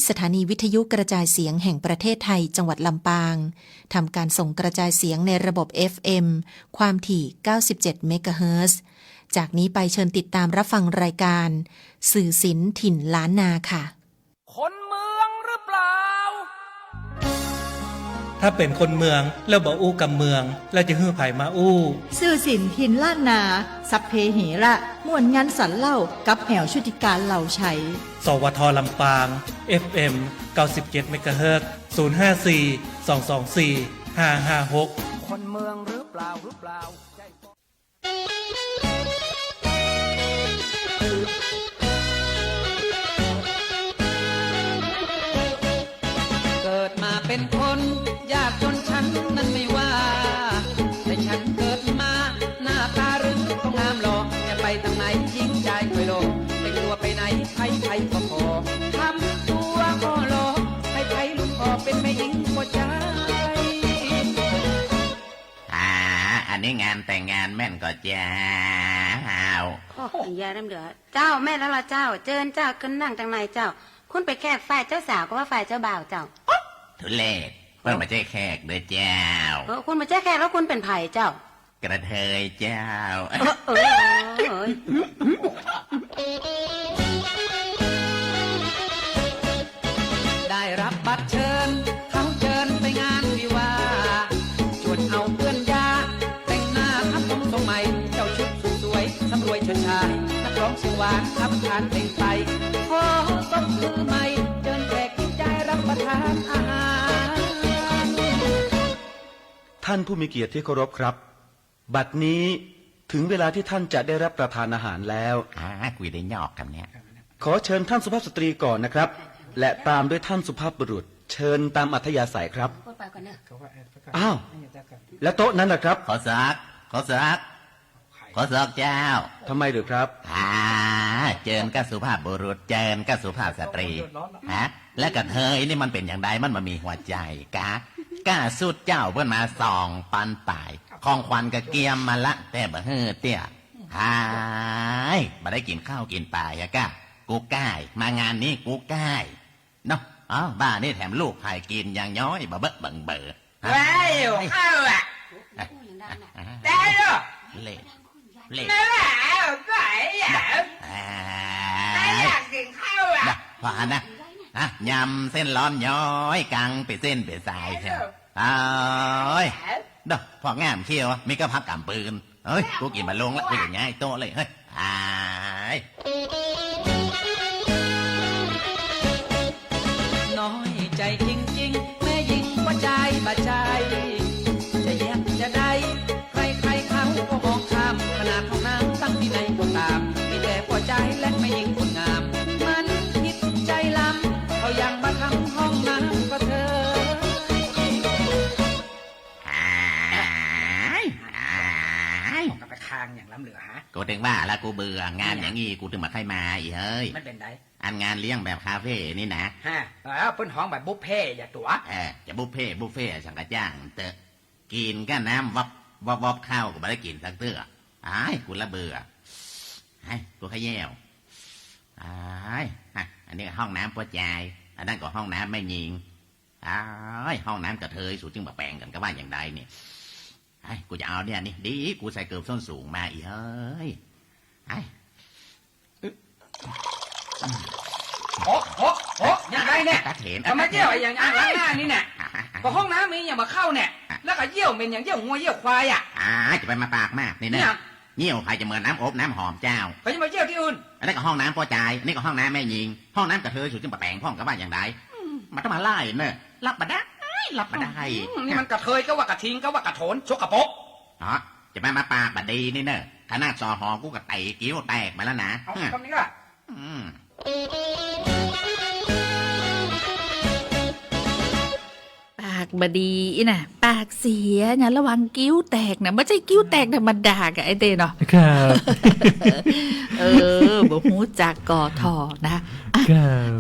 สถานีวิทยุกระจายเสียงแห่งประเทศไทยจังหวัดลำปางทำการส่งกระจายเสียงในระบบ FM ความถี่ 97 เมกะเฮิรตซ์ จากนี้ไปเชิญติดตามรับฟังรายการสื่อศิลป์ถิ่นล้านนาค่ะคนเมืองหรือเปล่าถ้าเป็นคนเมืองแล้วบ่อู้กับเมืองแล้วจะฮื้อไผมาอู้สื่อสินถิ่นล้านนาสัพเพเหระม่วนงานสรรเล่ากับแหวชุติการเหล่าชัยสวทลำปาง FM 97 เมกะเฮิรตซ์ 054-224-556คนเมืองหรือเปล่าเกิดมาเป็นคนยากจนฉันนั้นไม่ว่าแต่ฉันเกิดมาหน้าตาหรือก็งามหล่อจะไปทางไหนหญิงใจคอยโลกแต่งตัวไปไหนใครก็พอทำตัวก็หล่อใครลุกพอเป็นแม่หญิงก็ใจอันนี้งานแต่งงานแม่นก็เจ้าโอ้ยยาน้ำเหลือเจ้าแม่แล้วล่ะเจ้าเจิญเจ้าขึ้นนั่งจังไหนเจ้าคุณไปแค่ฝ่ายเจ้าสาวก็ว่าฝ่ายเจ้าบ่าวเจ้าทุเรศเพิ่นมาแจ้แขกเด้อเจ้าคุณมาแจ้แขกแล้วคุณเป็นไผ่เจ้ากระเทยเจ้าได้รับบัตรเชิญเขาเชิญไปงานวิวาชวนเอาเพื่อนยาแต่งหน้าทำผมทรงใหม่เจ้าชุดสุดสวยสำรวยเชิดชายนักร้องเสียงหวานทำทานเพลงไปขอสมมือใหม่เดินแขกกินใจรับประทานอาหารท่านผู้มีเกียรติที่เคารพครับบัดนี้ถึงเวลาที่ท่านจะได้รับประทานอาหารแล้วคุยได้ยอกกันเนี่ยขอเชิญท่านสุภาพสตรีก่อนนะครับและตามด้วยท่านสุภาพบุรุษเชิญตามอัธยาศัยครับอ้าวแล้วโต๊ะนั้นล่ะครับขอซักเจ้าทำไมหรือครับเจิญกับสุภาพบุรุษเจิญกับสุภาพสตรีฮะและกระเทยนี่มันเป็นอย่างไรมันมีหัวใจก้าสุดเจ้าเพื่อนมาส่องปันป่ายของขวัญกระเกียมมาละแต่บ่เฮือเตี้ยมาได้กินข้าวกินปลาอะก้ากูก้ายมางานนี้กูก้ายเนาะบ้านี่แถมลูกพายกินอย่างย้อยบ่เบิ่บังเบอว้าวข้าวอ่ะได้หรอเล่ไม่แล้วไปอ่ะไม่อยากกินข้าวอ่ะพอนะยำเส้นร้อนย้อยกังไปเส้นไปสายใช่เด้อพองามเขี้ยวมีก็พักกำปืนเฮ้ยกูกินมาลงแล้วกูอย่างง่ายโตเลยเฮ้ยน้อยใจจริงๆแม่หญิงว่าใจบาใจจะแยกจะได้ใครเขาก็มองข้ามขนาดห้องน้ำตั้งที่ไหนก็ตามมีแต่พอใจและแม่หญิงคนงามมันผิดใจล้ำเขายังมาทำห้องน้ำก็เธอกับไปคางอย่างล้ำเหลือฮะกูถึงว่าแล้วกูเบื่องานอย่างงี้กูถึงมาใครมาอีเฮ้ยมันเป็นไงอันงานเลี้ยงแบบคาเฟ่นี่นะเปิ้นห้องแบบบุฟเฟ่อย่าตัวจะบุฟเฟ่สังกะจ้างเตอะกินก็น้ำวับข้าวกูไม่ได้กินสักเตื้อกูละเบื่อกูขย่วอันนี้ห้องน้ำปัวใจอันนั้นก็ห้องน้ำไม่ยิงห้องน้ำกระเทยสูงจึงมาแปลงกันก็ว่าอย่างใดเนี่ยกูจะเอาเนี่ยนี่ดีกูใส่เกือบส้นสูงมาอีเฮ้ยโอ้ยังไงเนี่ยทำไมเยี่ยวอย่างอ่างล้างหน้านี่เนี่ยก็ห้องน้ำมีอย่างมาเข้าเนี่ยแล้วก็เยี่ยวเป็นอย่างเยี่ยวงัวเยี่ยวควายจะไปมาปากมากนี่นะเยี่ยวใครจะเหมือนน้ำอบน้ำหอมเจ้าเขาจะมาเยี่ยวที่อื่นอันนี้ก็ห้องน้ำพอใจนี่ก็ห้องน้ำแม่ยิงห้องน้ำกระเทยสูงจึงมาแปลงห้องก็ว่าอย่างใดมันต้องมาไล่เนอะรับมาได้นี่มันกระเทยก็ว่ากระทิงก็ว่ากระโถนชกกระปกจะมาปากบดีนี่เนอะขนาดซอหอกูก็ไตกิ้วแตกมาแล้วนะคำนี้ล่ะปากบดีน่ะปากเสียนะระวังกิ้วแตกนะไม่ใช่กิ้วแตกธรรมดากับไอเต้เนาะครับบ่ฮู้จักกอทอนะ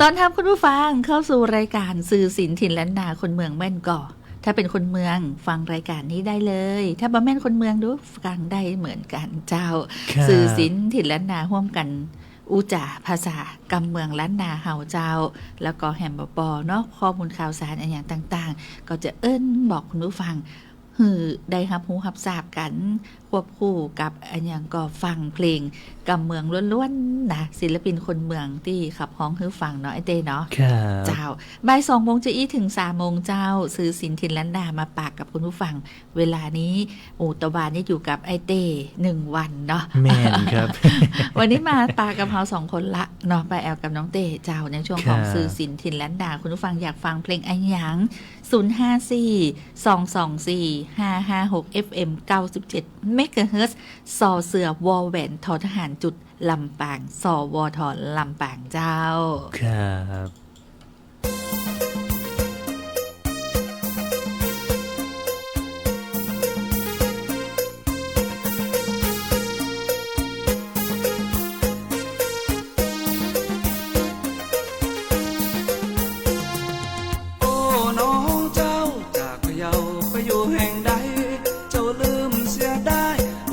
ตอนทำคุณผู้ฟังเข้าสู่รายการสื่อศิลป์ถิ่นล้านนาคนเมืองแม่นก่อถ้าเป็นคนเมืองฟังรายการนี้ได้เลยถ้าบ่แม่นคนเมืองดูฟังได้เหมือนกันเจ้าสื่อศิลป์ถิ่นล้านนาร่วมกัน อุจาภาษากำเมืองล้านนาเฮาเจ้าแล้วก็แฮมบปอเนาะข้อมูลข่าวสารอันอย่างต่างๆก็จะบอกคุณผู้ฟังได้รับรู้รับทราบกันควบคู่กับอันอย่างก็ฟังเพลงกำเมืองล้วนๆนะศิลปินคนเมืองที่ขับฮ้องให้ฟังเนาะไอเต้เนาะเจ้าบ่าย2 โมงจะอีถึง3 โมงเจ้าซื้อสินทินล้านนามาปากกับคุณผู้ฟังเวลานี้ตะวันนี่อยู่กับไอเต้1 วันเนาะแม่นครับ วันนี้มาปากกับเรา2 คนละเนาะไปแอลกับน้องเต้เจ้าในช่วงของซื้อสินทินล้านนาคุณผู้ฟังอยากฟังเพลงอันหยัง054-224-556 FM 97 เมกะเฮิรตซ์ซอเสือวอแหวนทอทหารจุดลำปางสวทลำปางเจ้าครับ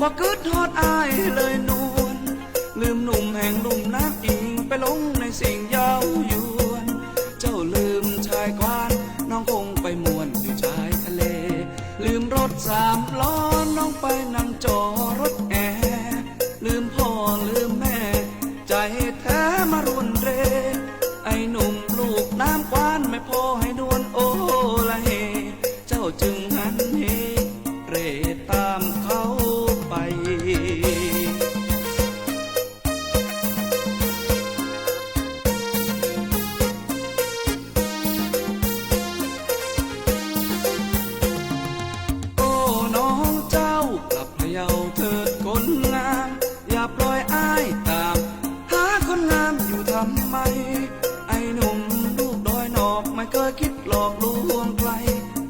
บ่กึดฮอดอายเลยนวลลืมหนุ่มแห่งลุ่มนักอิงไปลงในสิ่งเย้ายวนเจ้าลืมชายกวานน้องคงไปม่วนอยู่ชายทะเลลืมรถ3 ล้อน้องไปนั่งจอรถแอร์ลืมพ่อลืมแม่ใจแท้มารุนเรไอ้หนุ่มลูกน้ำกวานไม่พอให้นวลโอละเฮเจ้าจึงหันเหเรตามเขาไปโอ้น้องเจ้ากลับพะเยาเถิดคนงามอย่าปล่อยอ้ายตามหาคนงามอยู่ทำไมไอ้หนุ่มลูกดอยนอกไม่เคยคิดหลอกลวงใคร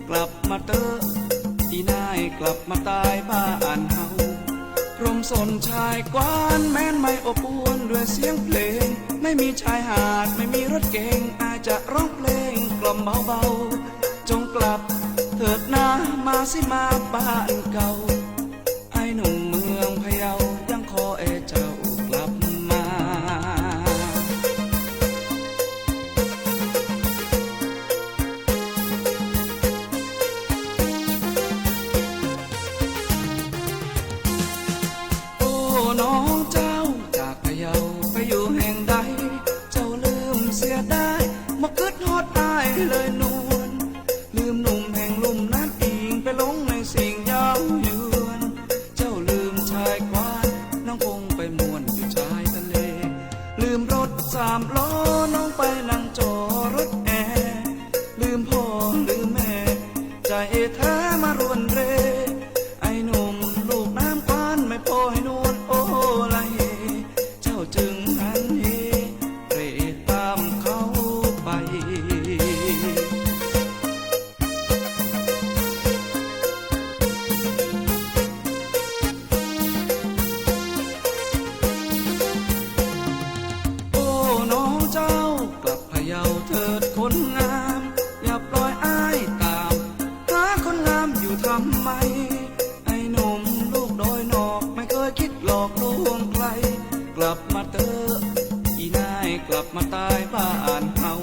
กลับมาเตออีนายกลับมาตายบ้านเฮารมสนชายกวานแม้นไม่อบอวลด้วยเสียงเพลงไม่มีชายหาดไม่มีรถเก๋งอาจจะร้องเพลงกล่อมเบาๆจงกลับเถิดนามาสิมาบ้านเก่าไอ้หนุ่มเมืองพะเยายังขอเจ้ากลับมาน้องเจ้าจากพะเยาไปอยู่แห่งใดเจ้าลืมเสียได้บ่กึดฮอดอายเลยนวลลืมหนุ่มแห่งลุ่มน้ำอิงไปลงในสิ่งเย้ายวนเจ้าลืมชายกวานน้องคงไปม่วนอยู่ชายทะเลลืมรถ3 ล้อน้องไปนั่งจอรถแอร์ลืมพ่อลืมแม่ใจแท้มารวนเรไอ้หนุ่มลูกน้ำกวานไม่พอให้นวลโอ้ละเฮเจ้าจึงหันเหเรตามเขาไปโอ้น้องเจ้ากลับพะเยาเถิดคนงามอย่าปล่อยอ้ายตามหาคนงามอยู่ทำไมไอ้หนุ่มลูกดอยนอกไม่เคยคิดหลอกลวงใครกลับมาเตออีนายกลับมาตายบ้านเฮา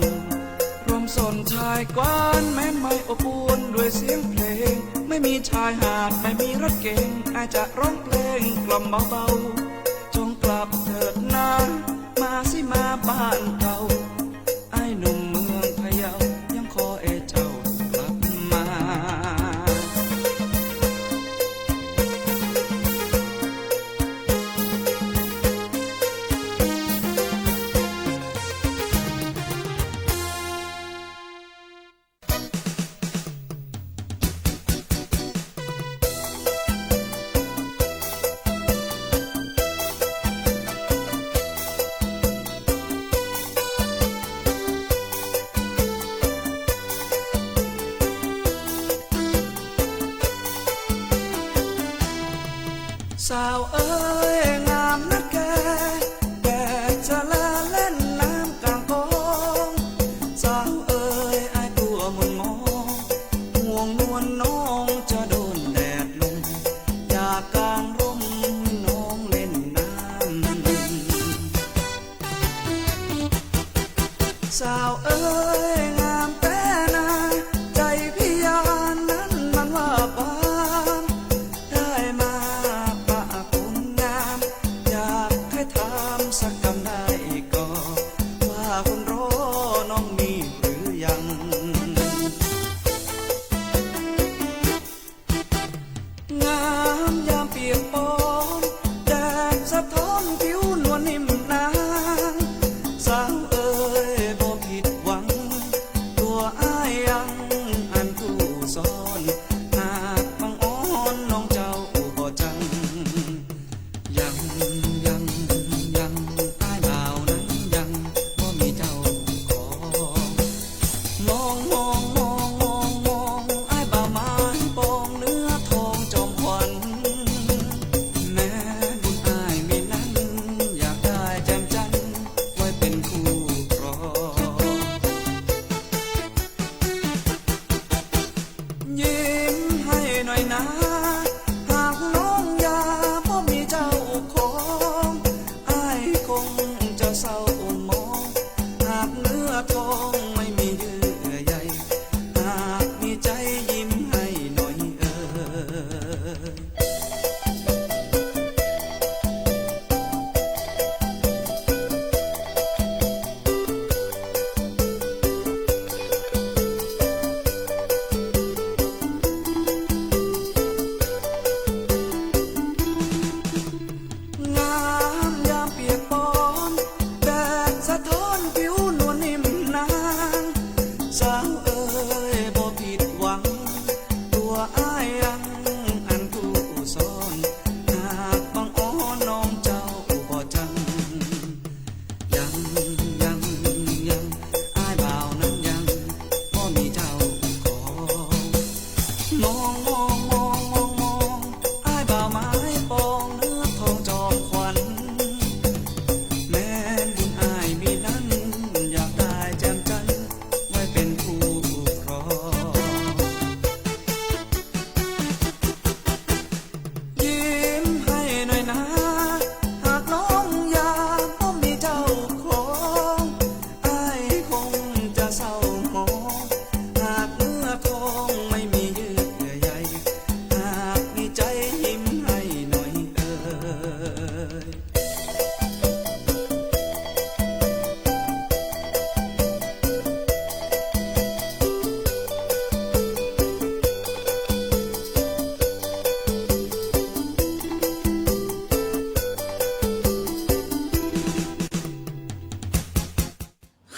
รวมสนชายกวานแม้นไม่อบอวลด้วยเสียงเพลงไม่มีชายหาดไม่มีรถเก๋งอาจจะร้องเพลงกล่อมเบาๆจงกลับเถิดนามาสิมาบ้านเก่าไอ้หนุ่มเมืองพะเยายังขอเจ้ากลับมา สาวเอ้ยงามนักแกแกจะลาเล่นน้ำกลางคลองสาวเอ้ยไอ้ตัวมุนมองห่วงนวลน้องจะโดนแดดลงอยากกางร่มน้องเล่นน้ำ นะหากน้องยาบ่มีเจ้าของอ้ายคงจะเศร้ามองหากเนื้อทองไม่มีเยื่อใยหากมีใจยิ้มให้หน่อยงามยามเปียกปอนแดดสะท้อนผิวนวลนิ่มนางสาวเอ๋ยบ่ผิดหวังตัวอ้ายยังอันผู้ซ่อนหากบังอ้อนน้องเจ้าบ่จังยังอ้ายบ่าวนั้นยังบ่มีเจ้าของมองอ้ายบ่าวไม้ปองเนื้อทองจอมขวัญแม้นบุญอ้ายมีนั้นอยากได้แจ่มจันทร์ไว้เป็นผู้ครองยิ้มให้หน่อยนะหากน้องอยากบ่มีเจ้าของอ้ายคงจะเศร้าหมองหากเนื้อทองไม่มีเยื่อใยหากมีใจยิ้มให้หน่อย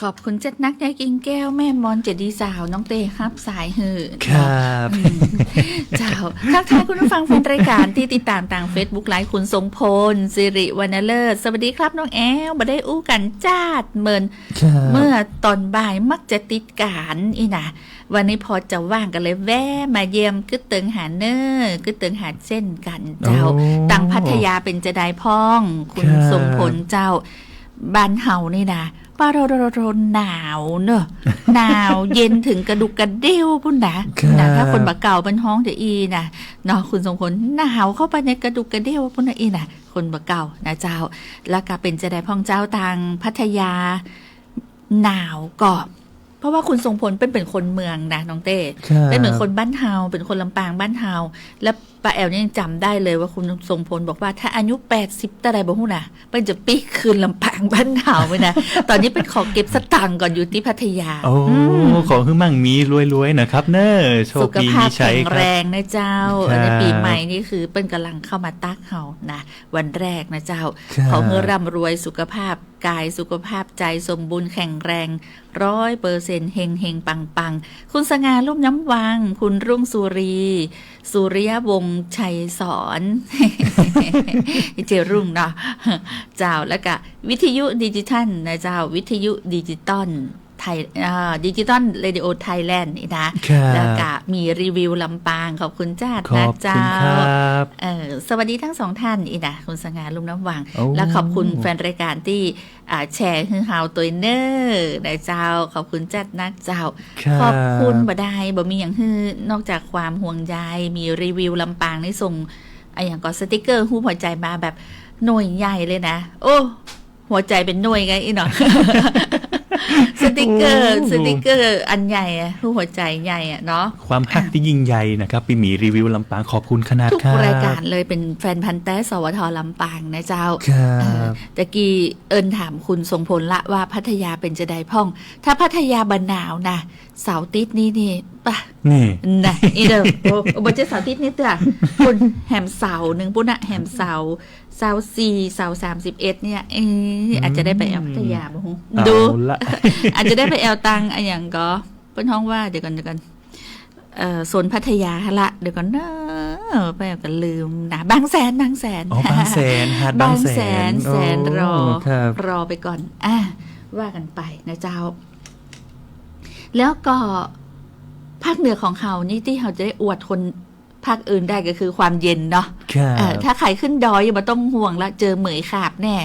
ขอบคุณเจ็ดนักยายกิงแก้วแม่มอนเจดีสาวน้องเต้ครับสายหือ ครับ เจ้าทักทายคุณผู้ฟังแฟนรายการที่ติดตามทาง Facebook ไลฟ์คุณทรงพลสิริวรรณเลิศสวัสดีครับน้องแอลบ่ได้อู้กันจ้าดเมิน ครับ เมื่อตอนบ่ายมักจะติดการอีนะวันนี้พอจะว่างกันเลยแวะมาเยี่ยมกึดเติงหาเนอร์กึดเติงหาเส้นกันเจ้า โอ้ ตังพัทยาเป็นจะได้พ้อง คุณ ครับ ทรงพลเจ้าบ้านเฮานี่นะป้าโรหนาวเนอะ หนาวเย็นถึงกระดุกกระเดี่ยวพุ่นนะครับ นะถ้าคนบะเก่าเป็นห้องเดี๋ยวอีนะเนาะคุณทรงพลหนาวเข้าไปในกระดุกกระเดี่ยวพุ่นนะอีนะคนบะเก่านะเจ้า แล้วก็เป็นจะได้พ้องเจ้าทางพัทยาหนาวก็เพราะว่าคุณทรงพลเป็นคนเมืองนะน้องเต้ ครับ เป็นเหมือนคนบ้านเฮาเป็นคนลำปางบ้านเฮาแล้วป้าแอลนี่ยังจำได้เลยว่าคุณทรงพลบอกว่าถ้าอายุ80แต่ใดบ่ฮู้น่ะเป็นจะปีกคืนลำปางบ้านเฮาไว้นะ ตอนนี้เป็นขอเก็บสตังค์ก่อนอยู่ที่พัทยา โอ้ ขอให้มั่งมีรวยๆนะครับเนอะโช สุ ค ข ดี ภา มี พ ชั แข็ ย ง ค แร รับ งนะเจ้า ครับ ในปีใหม่นี่คือเป็นกำลังเข้ามาตักเฮานะวันแรกนะเจ้า ครับ ขอเงินร่ำรวยสุขภาพกายสุขภาพใจสมบูรณ์แข็งแรง 100%เฮงเฮงปังปังคุณสง่าลุ่มน้ำวัง คุณรุ่งสุริยวงศ์ชัยสอน เจรุ่งเนาะเจ้าแล้วก็วิทยุดิจิทัลนะเจ้าวิทยุดิจิตอลไทยดิจิตอลเรดิโอไทยแลนด์นี่นะครับ แล้วก็มีรีวิวลำปางขอบคุณจ้า ขอ นะ บคุ เจ้า ณครับ สวัสดีทั้งสองท่านอีนะคุณสง่าลุ่มน้ำวัง โอ้ และขอบคุณแฟนรายการที่แชร์ฮือฮาวตัวเนอร์นะเจ้าขอบคุณจัดนักเจ้า ครับ ขอบคุณบ่ได้บ่มีอย่างฮือนอกจากความห่วงใยมีรีวิวลำปางในส่งอย่างก็สติกเกอร์หูหัวใจมาแบบหน่วยใหญ่เลยนะ โอ้หัวใจเป็นหน่วยไงอีเนาะ สติกเกอร์อันใหญ่อะหูหัวใจใหญ่อะเนาะ ความฮักที่ยิ่งใหญ่นะครับพี่หมีรีวิวลำปางขอบคุณขนาด ทุก ครับ รายการเลยเป็นแฟนพันธุ์แท้สวทลำปางนะเจ้า ครับ ตะกี้เอิญถามคุณทรงพลละว่าพัทยาเป็นจะได้พ่อง ถ้าพัทยาบันหนาวนะเสาร์อาติดนี่ปะ นี่ นะอีเด้อโบเจเสาร์อาติดนี่เด้อคุณแหมเสาร์หนึ่งปุ้นอะแหมเสาร์4เสาร์31เนี่ยอาจจะได้ไปแอลพัทยาบ่ฮู้ เอา ดู ละ อาจจะได้ไปแอลตังอะอย่างก็เปิ้นห้องว่าเดี๋ยวกันโซนพัทยาละเดี๋ยวก่อนเนอะไปกันลืมนะบางแสน อ๋อบางแสนหาดบางแสน แสนรอ โครับ รอไปก่อนว่ากันไปนะเจ้า แล้วก็ภาคเหนือของเขานี่ที่เขาจะได้อวดคน ภาคอื่นได้ก็คือความเย็นเนาะ ครับ ถ้าใครขึ้นดอยอย่ามาต้องห่วงละเจอเหมยขาบแน่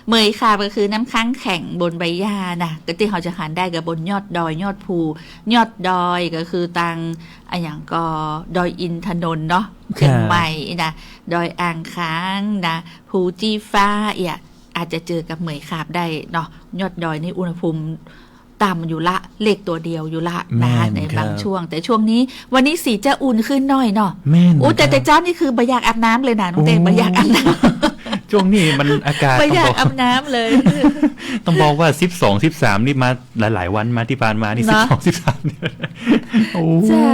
เหมยขาบก็คือน้ำค้างแข็งบนใบหญ้านะก็ที่เขาจะหาได้กับบนยอดดอยยอดภูยอดดอยก็คือตังอย่างก็ดอยอินทนนท์เนาะเชียงใหม่นะดอยอ่างค้างนะภูจีฟ้าอาจจะเจอกับเหมยขาบได้เนาะยอดดอยนี่อุณหภูมิต่ำอยู่ละเลขตัวเดียวอยู่ละนะในบางช่วงแต่ช่วงนี้วันนี้สีจะอุ่นขึ้นหน่อยเนาะ แม่น โอ้แต่เจ้านี่คือบ่อยากอาบน้ำเลยนะน้องเต้บ่อยากอาบน้ำ ช่วงนี้มันอากาศ บ่อยากอาบน้ำเลย ต้องบอกว่า12 13นี่มาหลายๆวันมาที่ผ่านมานี่12 13เนี่ยโอ้ ใช่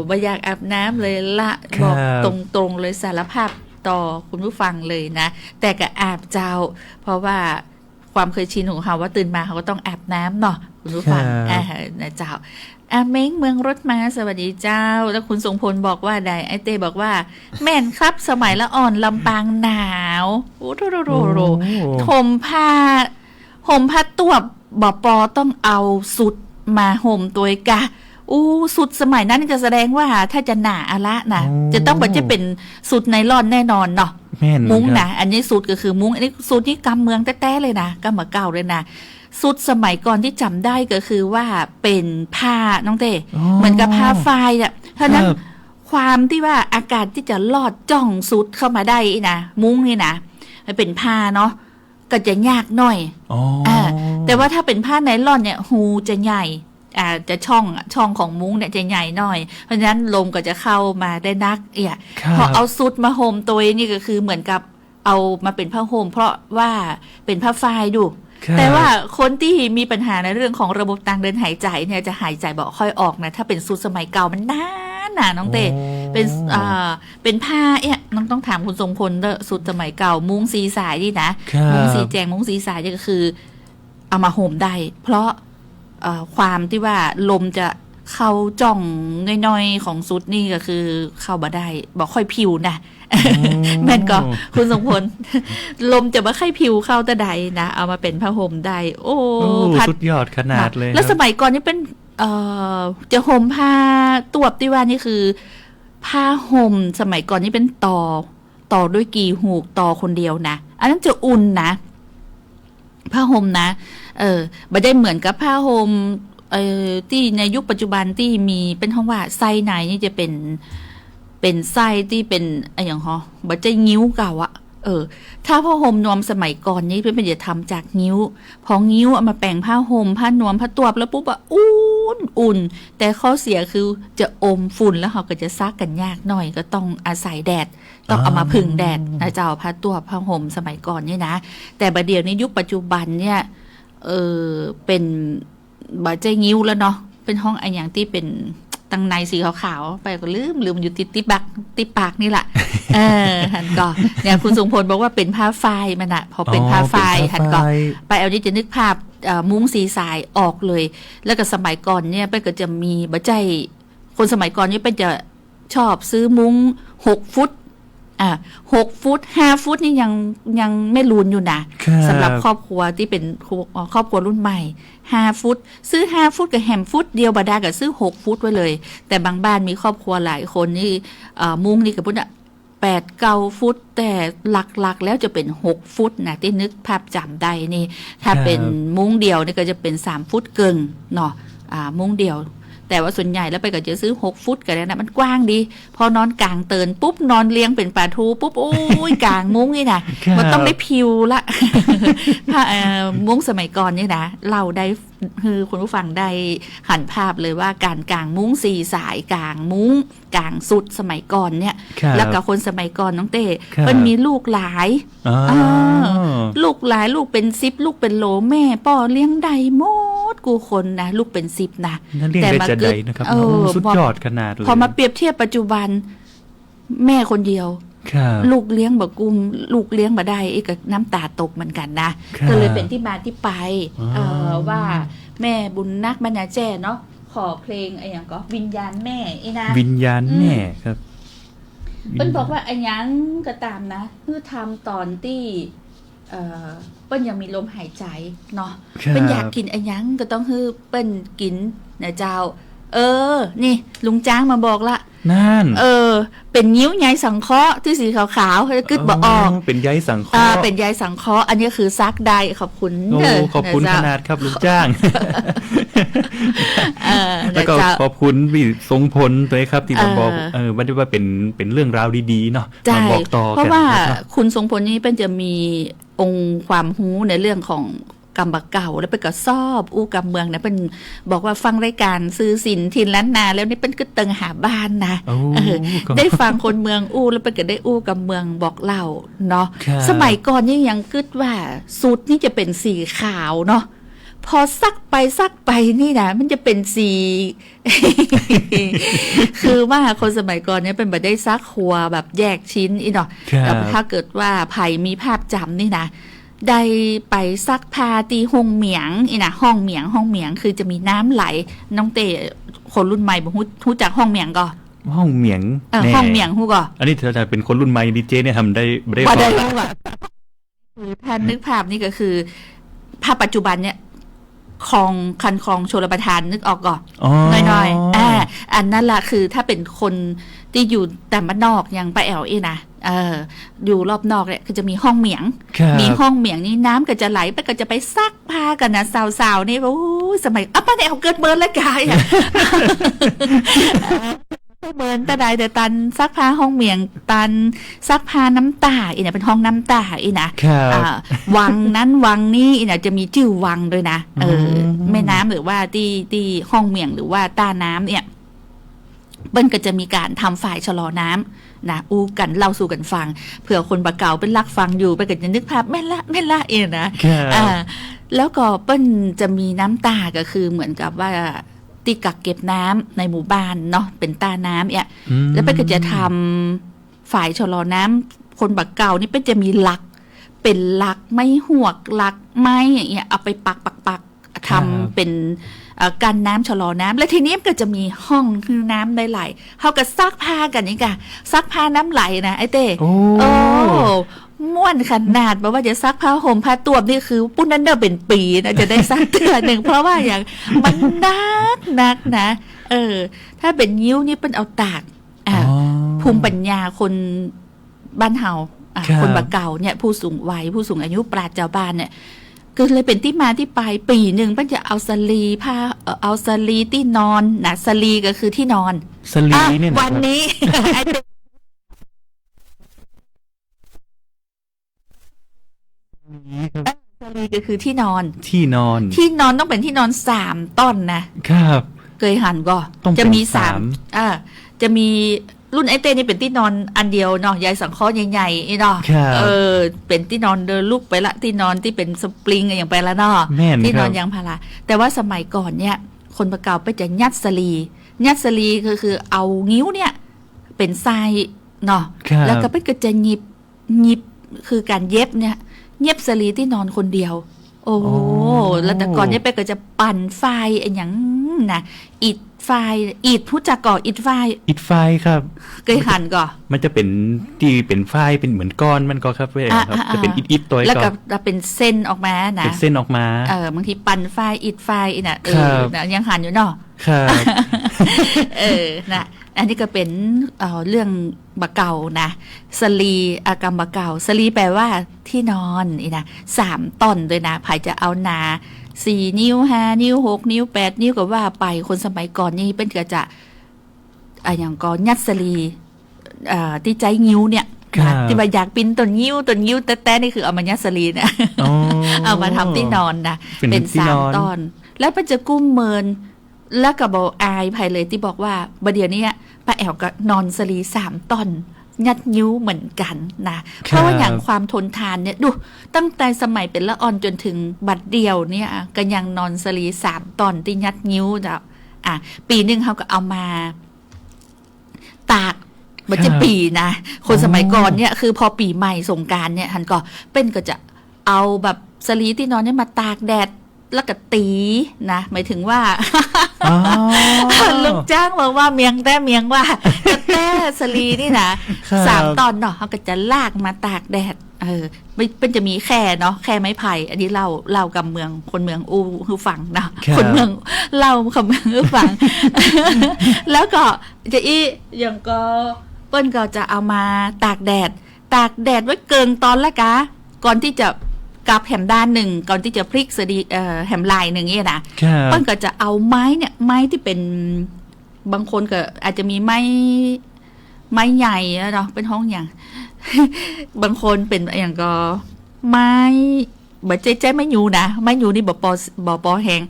บ่อยากอาบน้ำเลยละ ครับ บอกตรงๆเลยสารภาพต่อคุณผู้ฟังเลยนะแต่ก็อาบเจ้าเพราะว่าความเคยชินของเขาว่าตื่นมาเขาก็ต้องอาบน้ำเนาะคุณผู้ฟังนะเจ้าเม้งเมืองรถมาสวัสดีเจ้าแล้วคุณทรงพลบอกว่าใดไอเต้บอกว่าแม่นครับสมัยละอ่อนลำปางหนาวโอ้โหห่มผ้าตัวบ่ปอต้องเอาสุดมาห่มตัวกะสุดสมัยนั้นจะแสดงว่าถ้าจะหนาอะละนะจะต้องจะเป็นสุดไนลอนแน่นอนเนาะมุ้งนะอันนี้สุดก็คือมุ้งอันนี้สุดที่กำเมืองแต้ๆเลยนะกำมาเก่าเลยนะสุดสมัยก่อนที่จำได้ก็คือว่าเป็นผ้าน้องเต้เหมือนกับผ้าฝ้ายอ่ะเพราะนั้นความที่ว่าอากาศที่จะลอดจ้องสุดเข้ามาได้นะมุ้งนี่นะมันเป็นผ้าเนาะก็จะยากหน่อยแต่ว่าถ้าเป็นผ้าไนลอนเนี่ยหูจะใหญ่จะช่องของมุ้งเนี่ยจะใหญ่หน่อยเพราะฉะนั้นลมก็จะเข้ามาได้นักพอเอาสุดมาห่มตัวนี่ก็คือเหมือนกับเอามาเป็นผ้าห่มเพราะว่าเป็นผ้าฝ้ายดูแต่ว่าคนที่มีปัญหาในเรื่องของระบบทางเดินหายใจเนี่ยจะหายใจบอกค่อยออกนะถ้าเป็นสุดสมัยเก่ามันนานนะน้องเต้เป็นผ้าน้องต้องถามคุณทรงพลเด้อสุดสมัยเก่ามุ้งสีสายนี่นะมุ้งสีแจงมุ้งสีสายนี่ก็คือเอามาห่มได้เพราะความที่ว่าลมจะเข้าจ่องน้อยๆของสุดนี่ก็คือเข้าบ่ได้บอกค่อยผิวนะแม่นก็คุณทรงพลลมจะมาค่อยผิวเข้าแต่ใดนะเอามาเป็นผ้าห่มได้โอ้สุดยอดขนาดเลยแล้วสมัยก่อนนี่เป็นจะห่มผ้าตัวที่ว่านี่คือผ้าห่มสมัยก่อนนี่เป็นต่อด้วยกี่หูกต่อคนเดียวนะอันนั้นจะอุ่นนะผ้าห่มนะไม่ได้เหมือนกับผ้าห่มที่ในยุคปัจจุบันที่มีเป็นห้องว่าไส้ในนี่จะเป็นไส้ที่เป็นอย่างฮะบัจจะงิ้วเก่าอะถ้าผ้าห่มนวมสมัยก่อนนี่เป็นจะทำจากงิ้วพองิ้วเอามาแปลงผ้าห่มผ้านวมผ้าตัวแล้วปุ๊บอะอุ่นแต่ข้อเสียคือจะอมฝุ่นแล้วเขาก็จะซักกันยากหน่อยก็ต้องอาศัยแดดต้องเอามาพึ่งแดดนะเจ้าผ้าตัวผ้าห่มสมัยก่อนนี่นะแต่บัดเดี๋ยวนี้ยุคปัจจุบันเนี่ยเป็นบาดใจงิ้วแล้วเนาะเป็นห้องอย่างที่เป็นตังในสีขาวๆไปก็ลืมมันอยู่ติดปากนี่แหละหันก็เนี่ยคุณทรงพลบอกว่าเป็นผ้าฝ้ายมันอะพอเป็นผ้าฝ้ายหันก็ไปเอานี่จะนึกภาพมุ้งสีสายออกเลยแล้วก็สมัยก่อนเนี่ยไปก็จะมีบาดใจคนสมัยก่อนนี่เป็นจะชอบซื้อมุ้ง6 ฟุต6 ฟุต5 ฟุตนี่ยังไม่รุนอยู่นะสำหรับครอบครัวที่เป็นครอบครัวรุ่นใหม่5 ฟุตซื้อ5 ฟุตกับแฮมฟุตเดียวบาดากับซื้อ6 ฟุตไว้เลยแต่บางบ้านมีครอบครัวหลายคนนี่มุ้งนี่กับพุทธ8-9 ฟุตแต่หลักๆแล้วจะเป็น6 ฟุตนะที่นึกภาพจำได้นี่ถ้าเป็นมุ้งเดียวนี่ก็จะเป็น3 ฟุตเกินเนาะมุ้งเดียวแต่ว่าส่วนใหญ่แล้วไปก็จะซื้อ6 ฟุตกันนะมันกว้างดีพอนอนกลางเตินปุ๊บนอนเลี้ยงเป็นปลาทูปุ๊บโอ้ยกลางมุ้งนี่นะมันต้องได้พิวละมุ้งสมัยก่อนนี่นะเราได้คือคุณผู้ฟังได้หันภาพเลยว่าการกลางมุ้ง4 สายกลางมุ้งกลางสุดสมัยก่อนเนี่ยแล้วกับคนสมัยก่อนน้องเต้มันมีลูกหลายลูกหลายลูกเป็น10 ลูกเป็นโหลแม่ป้อเลี้ยงใดหมดกูคนนะลูกเป็น10นะแต่มาเกิดสุดยอดขนาดเลยพอมาเปรียบเทียบปัจจุบันแม่คนเดียวลูกเลี้ยงบ่กุมลูกเลี้ยงบ่ได้ก็น้ำตาตกเหมือนกันนะก็เลยเป็นที่มาที่ไปว่าแม่บุญนักบรรณาแจ้เนาะขอเพลงอย่างก็วิญญาณแม่นะวิญญาณแม่ครับเปิ้นบอกว่าอย่างก็ตามนะคือทำตอนที่เปิ้นยังมีลมหายใจเนาะเปิ้นอยากกินอย่างก็ต้องคือเปิ้นกินนะเจ้านี่ลุงจ้างมาบอกละ นั่น เป็นนิ้วใยสังเคราะห์ที่สีขาวๆเขาจะกึดบ่ออก เป็นใยสังเคราะห์ เป็นใยสังเคราะห์อันนี้คือซักได้ขอบคุณ โอ้ เด้อ ขอบคุณขนาดครับลุงจ้าง แล้วก็ นะจ๊ะ ขอบคุณพี่ทรงพลด้วยครับที่มาบอกว่าได้ว่าเป็นเรื่องราวดีๆเนาะ ใช่ มาบอกต่อ เพราะ กัน ว่า นะครับ คุณทรงพลนี่เป็นจะมีองค์ความรู้ในเรื่องของกรรมเก่าแล้วเป็นก็ชอบอู้กรรมเมืองนะเป็นบอกว่าฟังรายการซื้อสินทินล้านนาแล้วนี่เป็นก็เติงหาบ้านนะ โอ้ ได้ฟังคนเมืองอู้แล้วเป็นก็ได้อู้กรรมเมืองบอกเล่าเนาะ ครับ สมัยก่อนนี่ยังกึดว่าสูตรนี่จะเป็นสีขาวเนาะพอซักไปนี่นะมันจะเป็นสี คือว่าคนสมัยก่อนเนี่ยเป็นแบบได้ซักครัวแบบแยกชิ้นอีเนาะ ครับ แต่ถ้าเกิดว่าไผ่มีภาพจำนี่นะได้ไปซักผ้าตีห้องเหมียงอีนะห้องเหมียงคือจะมีน้ำไหลน้องเต๋คนรุ่นใหม่บอกฮู้จักห้องเหมียงก่อ ห้องเหมียงแน่ ห้องเหมียงฮู้ก่อ อันนี้ถ้าเป็นคนรุ่นใหม่ดีเจเนี่ยทำได้ไม่ได้ ว่าได้ ก่อน รู้อ่ะคือถ้านึกภาพนี่ก็คือภาพปัจจุบันเนี่ยคลองคันคลองชลประทานนึกออกก่อน อ๋อ น้อยๆอันนั้นละคือถ้าเป็นคนที่อยู่แต่บ้านนอกอย่างป้าแอลนะอยู่รอบนอกเนี่ยคือจะมีห้องเหมียง ครับ มีห้องเหมียงนี่น้ำก็จะไหลไปก็จะไปซักผ้ากันนะสาวๆนี่โอ้ยสมัยป้าแอลเกิดเบิร์นแล้วกายอ่ะ เบิร์นแต่ใดแต่ตันซักผ้าห้องเหมียงตันซักผ้าน้ำตาอีเนี่ยเป็นห้องน้ำตาอีนะครับวังนั้นวังนี้อีเนี่ยจะมีชื่อวังด้วยนะแม่น้ำหรือว่าที่ห้องเหมียงหรือว่าต้าน้ำเนี่ยเบิ้ลก็จะมีการทำฝ่ายชะลอน้ำนะอู้กันเล่าสู่กันฟังเผื่อคนบะเก่าเป็นลักฟังอยู่ไปก็จะนึกภาพแม่ละเองนะแล้วก็เปิ้ลจะมีน้ำตาก็คือเหมือนกับว่าตีกักเก็บน้ำในหมู่บ้านเนาะเป็นตาน้ำเนี่ยแล้วเปิ้ลก็จะทำฝ่ายชะลอน้ำคนบะเก่านี่เปิ้ลจะมีหลักเป็นหลักไม้หวกหลักไม้อย่างเงี้ยเอาไปปักทำเป็นกันน้ำชะลอน้ำและทีนี้ก็จะมีห้องคือน้ำไหลเขาก็ซักผ้ากันนี่กะซักผ้าน้ำไหลนะไอ้เต้โอ้ม่วนขนาดบอกว่าจะซักผ้าห่มผ้าตัวนี่คือปุ้นนั้นเดิมเป็นปีนะจะได้ซักเดือนหนึ่งเพราะว่าอย่างมันนักนะถ้าเป็นยิ้วนี่เป็นเอาตากภูมิปัญญาคนบ้านเฮาคนบะเก่าเนี่ยผู้สูงวัยผู้สูงอายุปราชญ์ชาวบ้านเนี่ยก็เลยเป็นที่มาที่ไปปีหนึ่งมันจะเอาสลีผ้าเอาสลีที่นอนนะสลีก็คือที่นอน สลีเนี่ยนะ วันนี้ สลีก็คือที่นอนที่นอนต้องเป็นที่นอน3ต้นนะครับเคยหันก็จะมี3จะมีรุ่นไอเต้นี่เป็นที่นอนอันเดียวเนาะยายสังเคราะห์ใหญ่ๆเนาะเป็นที่นอนเดินลุกไปละที่นอนที่เป็นสปริงอย่างไปละเนาะที่นอนยางพาราแต่ว่าสมัยก่อนเนี่ยคนประเก่าไปจะยัดสลีคือเอางิ้วเนี่ยเป็นทรายเนาะแล้วก็ไปก็จะหยิบคือการเย็บเนี่ยเย็บสลีที่นอนคนเดียวโอ้แล้วแต่ก่อนเนี่ยไปก็จะปั่นไฟอย่างนะอิฐผู้จักก่ออิฐไฟครับเคยหันก่อมันจะเป็นที่เป็นไฟเป็นเหมือนก้อนมันก็ครับเว้ยครับจะเป็นอิฐตัวแล้วก็จะเป็นเส้นออกมานะเป็นเส้นออกมาบางทีปั่นไฟอิฐไฟน่ะยังหันอยู่เนาะครับนะอันนี้ก็เป็นเรื่องบะเก่านะสลีอากรรมบะเก่าสลีแปลว่าที่นอนนี่นะ3ต้นด้วยนะไผจะเอานา4 นิ้ว5 นิ้ว6 นิ้ว8 นิ้วก็ว่าไปคนสมัยก่อนนี่เป็นก็จะอย่างก่อนยัดสลีที่ใจงิ้วเนี่ยที่ว่าอยากปิ้นต้นงิ้วแต่นี่คือเอามายัดสลีเนี่ยเอามาทำที่นอนนะเป็น3ต้นแล้วมันจะกุ้มเมินแล้วก็บอกอายภัยเลยที่บอกว่าบัดเดี๋ยวนี้ป้าแอวก็นอนสลี3ต้นยัดนิ้วเหมือนกันนะเพราะว่าอย่างความทนทานเนี่ยดูตั้งแต่สมัยเป็นละอ่อนจนถึงบัดเดียวเนี่ยก็ยังนอนสลี3ตอนที่ยัดนิ้วจ้ะปีนึงเขาก็เอามาตากมันจะปีนะคนสมัยก่อนเนี่ยคือพอปีใหม่สงกรานต์เนี่ยท่านก็จะเอาแบบสลีที่นอนเนี่ยมาตากแดดแล้วก็ตีนะหมายถึงว่าลูกจ้างบอกว่าเมียงว่าแต่สลีนี่นะ3ตอนเนาะเขาก็จะลากมาตากแดด ไม่เป็นจะมีแค่เนาะแค่ไม้ไผ่อันนี้เล่ากับเมืองคนเมืองอูคือฟังนะคนเมืองเล่ากับเมืองคือฟัง แล้วก็จะอย่างก็เปิ้นก็จะเอามาตากแดดไว้เกิงตอนละกะก่อนที่จะกับแหมด้านหนึ่งก่อนที่จะพลิกสดีแหมลายหนึ่งเนี่ยนะเปิ้นก็จะเอาไม้ที่เป็นบางคนก็อาจจะมีไม้ใหญ่เนาะเป็นห้องอย่าง บางคนเป็นอย่างก็ไม้แบบเจ๊ไม่ยูนะไม้ยูนี่บ่ปอแหง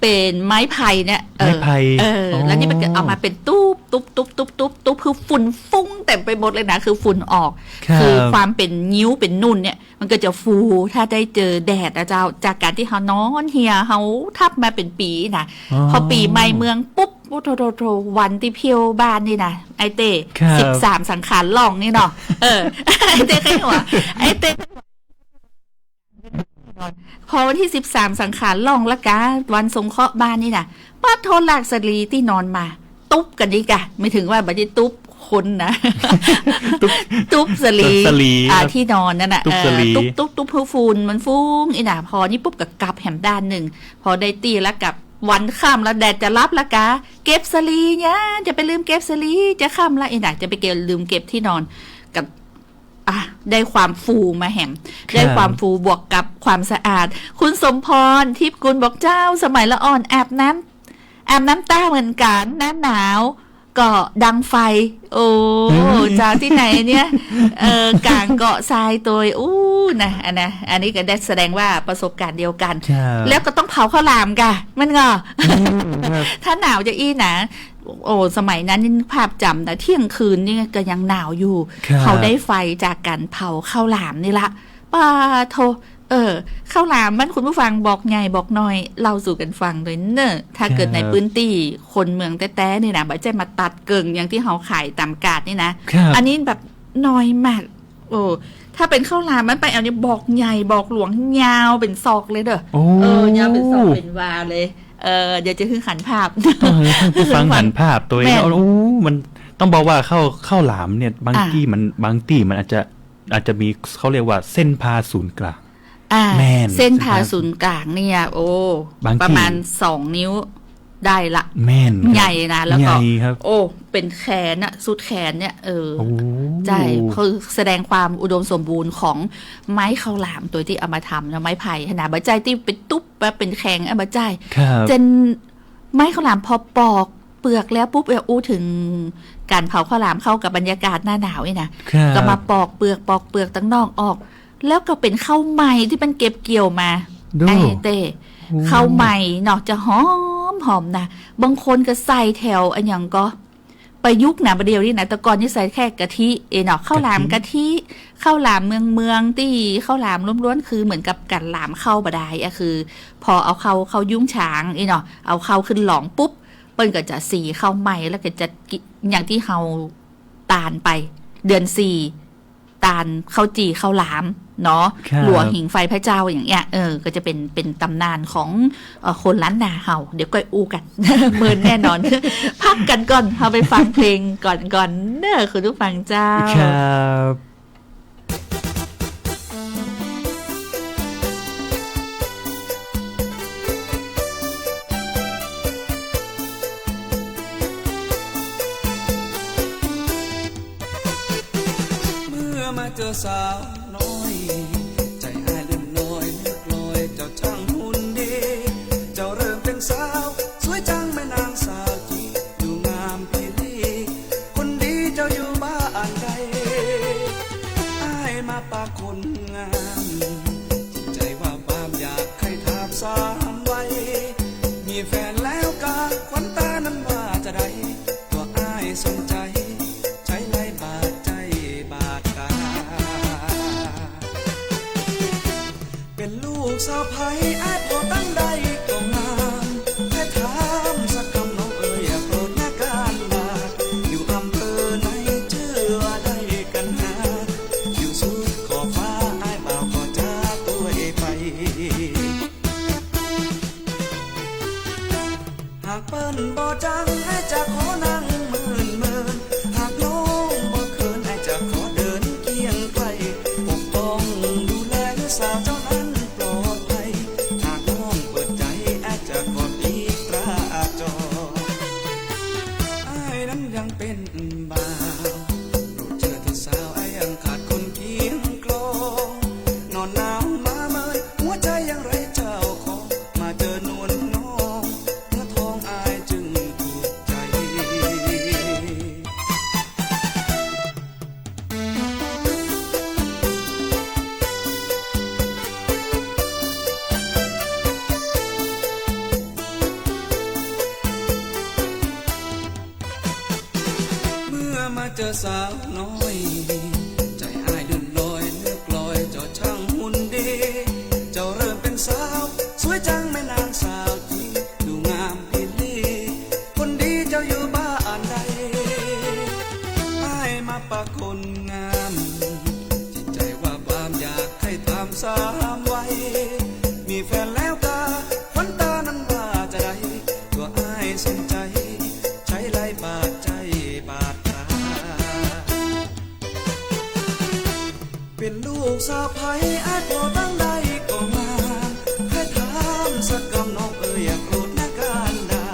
เป็นไม้ไผ่เนี่ยไม้ไผ่แล้วนี่มันก็เอามาเป็นตุ๊บคือฝุ่นฟุ้งเต็มไปหมดเลยนะคือฝุ่นออกคือความเป็นนิ้วเป็นนุ่นเนี่ยมันก็จะฟูถ้าได้เจอแดดนะเจ้าจากการที่เขานอนเฮียเขาทับมาเป็นปีนะพอปีใหม่เมืองปุ๊บโทวันที่เพียวบ้านนี่นะไอเต้13สังขารล่องนี่เนาะไอเต้ใครหัวไอเต้พอวันที่13สังขารล่องละกะวันสงเคราะห์บ้านนี่นะป้าโทนหลากสลีที่นอนมาตุ๊บกันดีกะไม่ถึงว่าบัดนี้ตุ๊บคนนะตุ๊บสลีที่นอนนั่นน่ะตุ๊บฟูนมันฟุ้งอีน่ะพอนี่ปุ๊บกับกลับแหมด้านหนึ่งพอได้ตีแล้วกับวันค่ำแล้วแดดจะรับละกะเก็บสลีเนี่ยจะไปลืมเก็บสลีจะค่ำละอีน่ะจะไปลืมเก็บที่นอนกับได้ความฟูมาแหมได้ความฟูบวกกับความสะอาดคุณสมพรทิพย์กุลบอกเจ้าสมัยละอ่อนอาบน้ำตาเหมือนกันหน้าหนาวก็ดังไฟโอ้เจ้าที่ไหนเนี่ยกลางเกาะทรายตัวนะอันนี้ก็ได้แสดงว่าประสบการณ์เดียวกันแล้วก็ต้องเผาข้าวหลามกะมันก็ถ้าหนาวจะนะสมัยนั้นภาพจำนะเที่ยงคืนนี่ก็ยังหนาวอยู่เขาได้ไฟจากการเผาข้าวหลามนี่ละป้าโทข้าวหลามมันคุณผู้ฟังบอกไงบอกน้อยเล่าสู่กันฟังเลยเนอะถ้าเกิดในพื้นที่คนเมืองแต้ๆนี่นะไม่ใช่มาตัดเกิงอย่างที่เขาขายตามกาดนี่นะอันนี้แบบน้อยมากถ้าเป็นข้าวหลามมันไปเอาเนี่ยบอกใหญ่บอกหลวงยาวเป็นศอกเลยเด้อยาวเป็นศอกเป็นวาเลยเดี๋ยวจะขึ้นขันภาพผู้ฟังหันภาพตัวเองมันต้องบอกว่าข้าวหลามเนี่ยบางที่มันอาจจะมีเขาเรียกว่าเส้นผ่าศูนย์กลางเส้นผ่าศูนย์กลางเนี่ยประมาณ2 นิ้วได้ละแม่นใหญ่นะแล้วก็เป็นแขนน่ะสุดแขนเนี่ยใช่คือแสดงความอุดมสมบูรณ์ของไม้ข้าวหลามตัวที่เอามาทำนะไม้ไผ่ขนาดบะใจที่เป็นตุ๊บเป็นแข็งบะใจจนไม้ข้าวหลามพอปอกเปลือกแล้วปุ๊บถึงการเผาข้าวหลามเข้ากับบรรยากาศหน้าหนาวนี่นะก็มาปอกเปลือกตั้งนอกออกแล้วก็เป็นข้าวใหม่ที่มันเก็บเกี่ยวมาไอ้เต้ข้าวใหม่เนาะจะหอมนะบางคนก็ใส่แถวอันอย่างก็ประยุกต์นะประเดี๋ยวนี้นะแต่ก่อนนี่ใส่แค่กะทิเนาะข้าวหลามกะทิข้าวหลามเมืองที่ข้าวหลามล้วนๆคือเหมือนกับกันหลามข้าวบดายคือพอเอาเข้ายุ่งช้างเนาะเอาเข้าขึ้นหลองปุ๊บเปิ้นก็จะสีข้าวใหม่แล้วก็จะอย่างที่เฮาตาลไปเดือน4ตาลข้าวจีข้าวหลามเนาะหลัวหิงไฟพระเจ้าอย่างเงี้ยก็จะเป็นตำนานของคนล้านนาเฮาเดี๋ยวก็อู้กัน เมินแน่นอน พักกันก่อนเอาไปฟังเพลงก่อนเด้อคุณผู้ฟังเจ้าครับมาเจอสาวน้อยใจอ้ายเล่นน้อยเลือกลอยเจ้าช่างหุ่นดีเจ้าเริ่มเป็นสาวสวยจังแม่นางสาวจีอยู่งามพีรีคนดีเจ้าอยู่บ้านใดอ้ายมาปากคนงามจิตใจว่าบามอยากให้ถามสามไว้มีแฟนแล้วกะขวัญตานั้นว่าจะได้ตัวอ้ายสนใจใช้ไล่บาดใจบาดตาเป็นลูกสาวไผ่อ้ายพอตั้งใดก็งามแค่ถามสักคำน้องอย่าโปรดหน้าการบาดอยู่อำเภอไหนเชื่อว่าได้กันหาอยู่สุดขอบฟ้าอ้ายบ่าวก็จะตัวไปหากเปิ้นบ่จังให้จะขอนั่งหมื่น มาเจอสาวน้อยใจอ้ายลื่นลอยเลือกลอยเจ้าช่างหุ่นดีเจ้าเริ่มเป็นสาวสวยจังไม่นานสาวจริงดูงามพิลีคนดีเจ้าอยู่บ้านใดอ้ายมาปะคนงามจิตใจว่าความอยากให้ทำสามไว้มีแฟนแล้วกาฝันตานั้นว่าจะได้ตัวอ้ายสนใจใช้ไล่บาดใจบาดตาเป็นลูกสาวไผ่อ้ายโปรดตั้งใดก็มาให้ถามสักคำน้องเอ๋ยอย่าโกรธนะการดา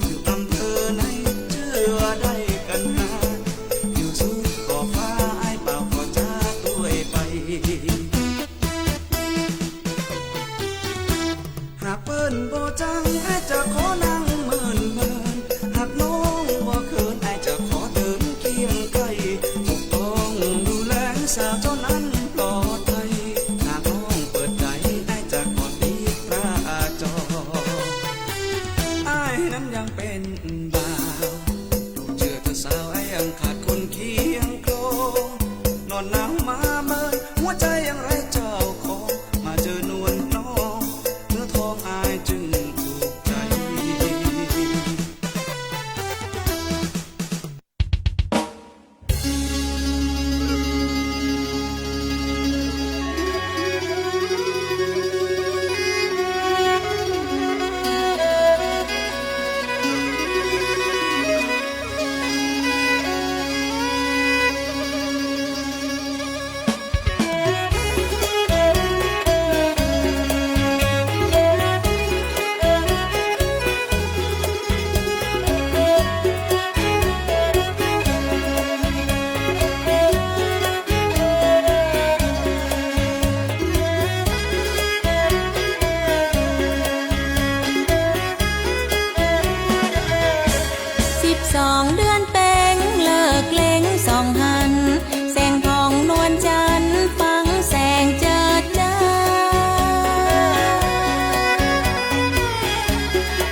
อยู่อำเภอไหนเชื่อได้กันหาอยู่สูงขอบฟ้าอ้ายเปล่าก็จะตัวไปหากเปิ้นบ่จังอ้ายจะขอนั่งเมินหากน้องบ่เขินอ้ายจะขอเดินเคียงไกลปกป้องดูแลสาวเจ้านั้นปลอดภัยหากน้องเปิดใจอ้ายจะขอตีพระจออ้ายนั้นยังเป็นบ่าวดูเชื่อเธอสาวอ้ายยังขาดคนเคียงครองนอนหนาวมาเมินหัวใจยังไร้เจ้าของมาเจอนวลน้องเนื้อทองอายจึงถูกใจ12 เดือนเป็นเลิกเล็งสองหันแสงทองนวลจันทร์ฟังแสงเจิดจ้า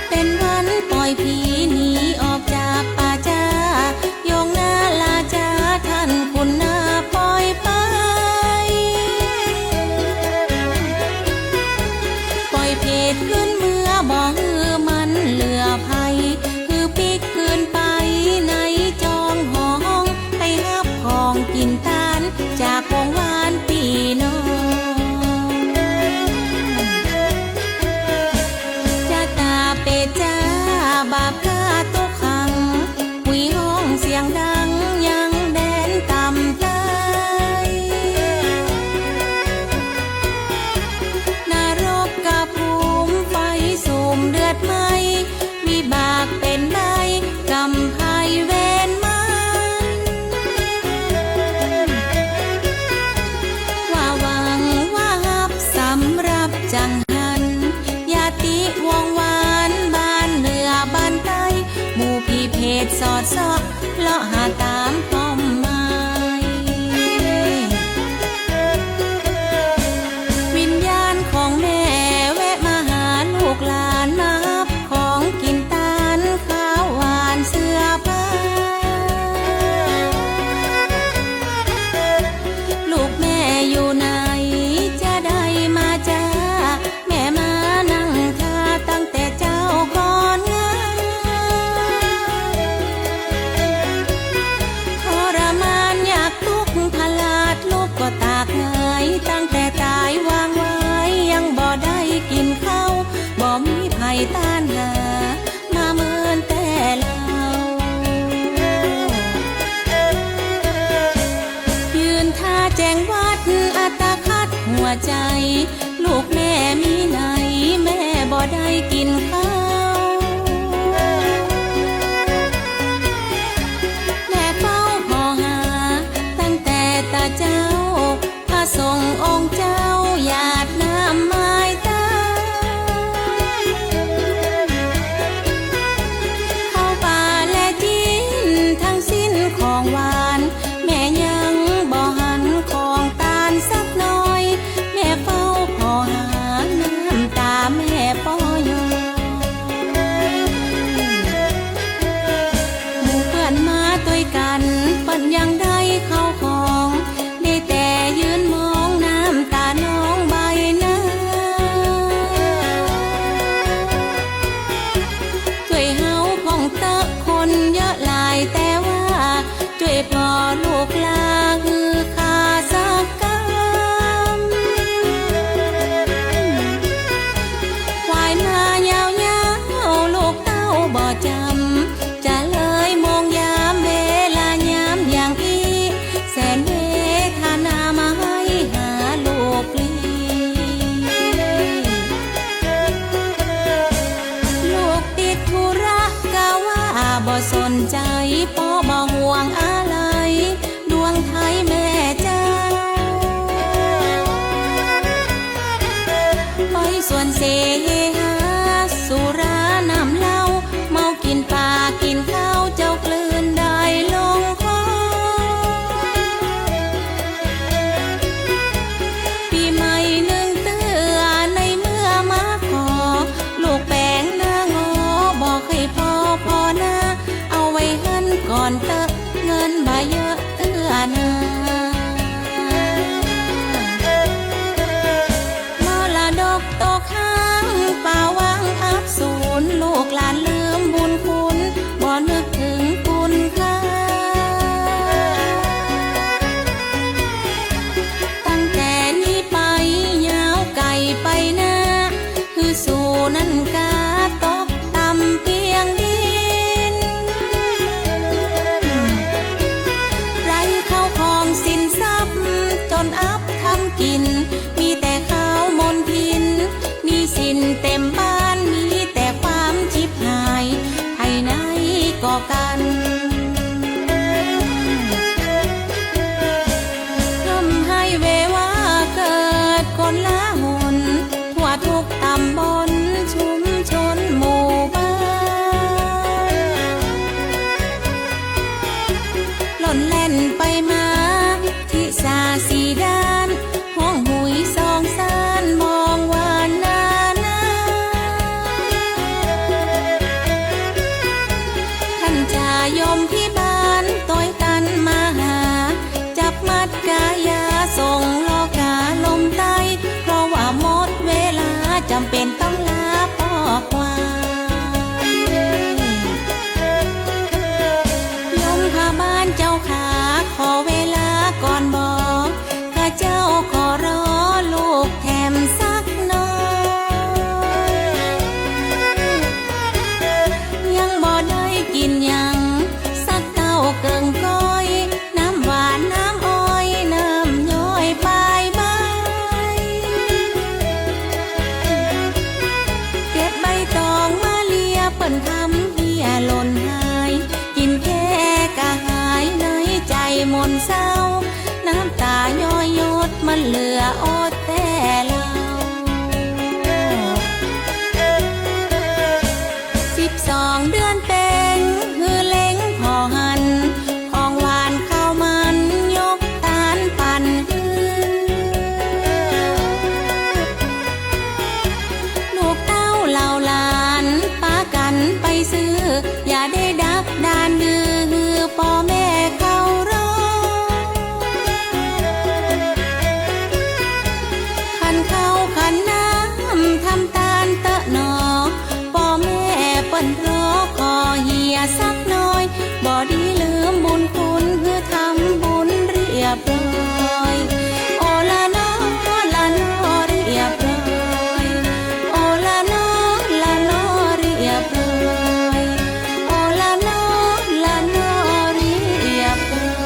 เป็นวันปล่อยผีหนีออกจากป่าจ้ายงหน้าลาจ้าท่านคุณหน้าปล่อยไปปล่อยเพศขึ้นเมื่อบ่ฮือมันเหลือภัยคือปิกคืนไปในจองห้องให้ฮับของกินตานจากวงวานปีน้องจะตาเปจ้าบาปกาตุกขังหุยห้องเสียงดังยังแดนต่ำใจนรกกับภูมิไฟสูมเดือดไหมวิบากเป็นใบกำไพเวนมันว่าหวังว่าฮับสำหรับจังหันญาติวงวานบ้านเหนือบ้านใต้หมู่พี่เพศสอดซอกเลาะหาตามป้อมไม้วิญญาณของแม่แวะมาหาลูกหลานมาฮับของกินตานข้าวหวานเสื้อผ้าลูกแม่อยู่ไหนจะได้มาจ้าแม่มานั่งท่าตั้งแต่เจ้าก่อนงานทรมานอยากทุกข์พลาดลูกก็ตากเหยตั้งแต่ตายวางไว้ยังบ่ได้กินข้าวบ่มีไผต้านหามาเมินแต่เรายืนท่าแจงวัดอัตคัดหัวใจลูกแม่มีไหนแม่บ่ได้กินข้าวแม่เฝ้าขอหาตั้งแต่ตาเจ้าพระทรงองค์เจ้าหยาดน้ำไม้ตาเข้าป่าและกินทั้งสิ้นของหวานแม่ยังบ่หันของตาลสักน้อยแม่เฝ้าขอหาน้ำตาแม่ปอย อาลัยดวงไทยแม่เจ้าไปส่วนเสหาสุรานำเหล้าเมากินปลากินข้าวเจ้ากลืนได้ลงคอปีใหม่หนึ่งเตือในเมื่อมาขอลูกแป้งหน้างอบอกให้พ่อนะเอาไว้หันก่อนเตอะเงินบ่เยอะเตือนะ มรดกตกค้างป่าวังอับสูญลูกหลานลืมบุญคุณบ่นึกถึงคุณค่าตั้งแต่นี้ไปยาวไกลไปนะคือสู่นั่นกาตกต่ำเพียงดินไรเข้าของสินทรัพย์จนอับทำกินมีแต่ข้าวมนทินมีสินเต็มบ้านมีแต่ความชิบหายภายในก่อกันทำให้เววาเกิดคนละหนทั่วทุกตำบลชุมชนหมู่บ้านหล่นเล่นไปมาที่สาสีด้านห้องหุยสองสานมองว่านาท่านจายมที่บ้านต้อยตันมาหาจับมัดกายาส่งโลกาลมใต้เพราะว่าหมดเวลาจำเป็นต้องลาพ่อควายยมพาบ้านเจ้าขาขอเวลาก่อนบอกข้าเจ้าขอรอลูกแถมสักหน่อยยังบ่ได้กินหยังสักเต้าเกิงก้อยน้ำหวานน้ำอ้อยน้ำย้อยปลายใบเก็บใบตองมาเลียเปิ้นทำเฮียหล่นหายกินแค่กะหายในใจมนเศร้าน้ำตาย้อยหยดมันเหลืออดแต่เรา12 เดือนเป็นฮือเล้งพอหันของหวานข้าวมันยกตาลปั่นฮือลูกเต้าเหล่าหลานปากันไปซื้ออย่าได้ดักดานดื้อพ่อแม่เขารอขันเข้าขันน้ำทำตาลเตอะหนอพ่อแม่เปิ้นรอขอเฮียสักน้อยบ่ดีลืมบุญคุณคือทำบุญเรียบร้อยโอละน้อละน้อเรียบร้อยโอละน้อละน้อเรียบร้อยโอละน้อละน้อเรียบร้อย